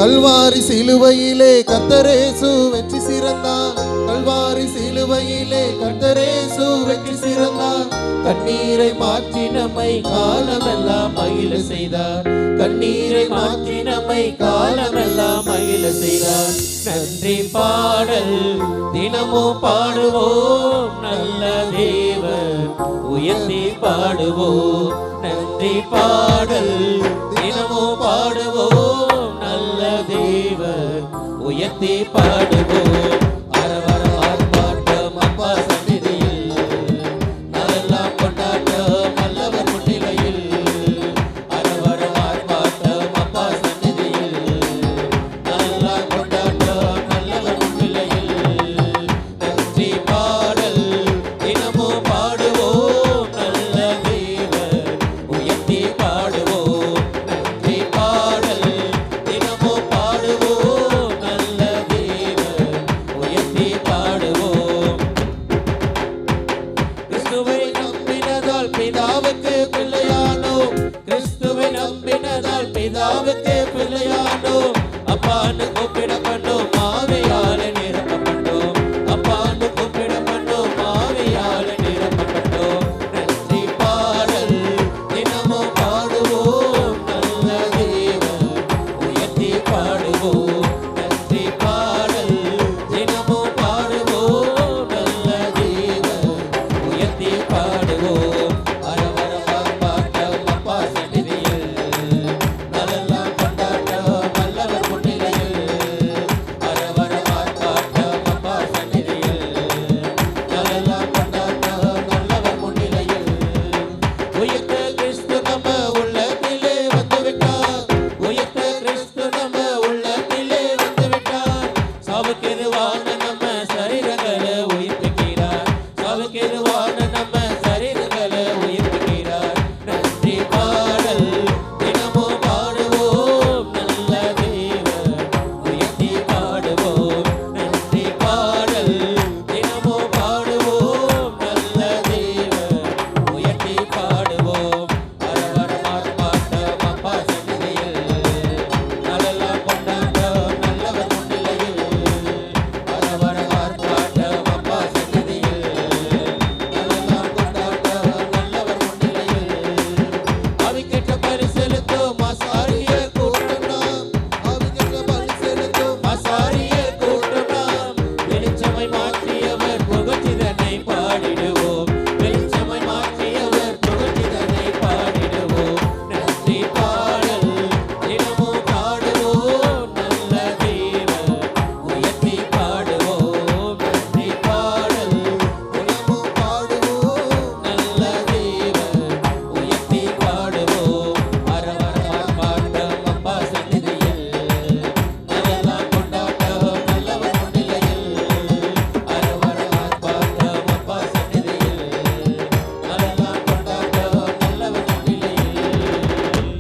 கல்வாரி சிலுவையிலே கர்த்தரேசு வெற்றி சிறந்தார். கல்வாரி சிலுவையிலே கர்த்தரேசு வெற்றி சிறந்தார். கண்ணீரை மாற்றி நம்மை காலமெல்லாம் மகிழ செய்தார். கண்ணீரை மாற்றி நம்மை காலமெல்லாம் மகிழ செய்தார். நன்றி பாடல் தினமும் பாடுவோம், நல்ல தேவன் உயர்த்தி பாடுவோம். நன்றி பாடல் தினமும் பாடுவோம், நல்ல தேவன் உயர்த்தி பாடுவோம். அரவர ஆர்ப்பாட்டம் அப்பா சந்நிதியில், நாளெல்லாம் கொண்டாட்டம் நல்லவர் முன்னிலையில். அரவர ஆர்ப்பாட்டம் அப்பா சந்நிதியில், நாளெல்லாம் கொண்டாட்டம் நல்லவர் முன்னிலையில். நன்றி பாடல் தினமும் பாடுவோம், நல்ல தேவன் உயர்த்தி பாடுவோம். நன்றி பாடல் தினமும் பாடுவோம், நல்ல தேவன் உயர்த்தி பாடுவோம். கிறிஸ்துவை நம்பினதால் பிதாவுக்கு பிள்ளையானோம். கிறிஸ்துவை நம்பினதால் பிதாவுக்கு பிள்ளையானோம். அப்பானுக்கு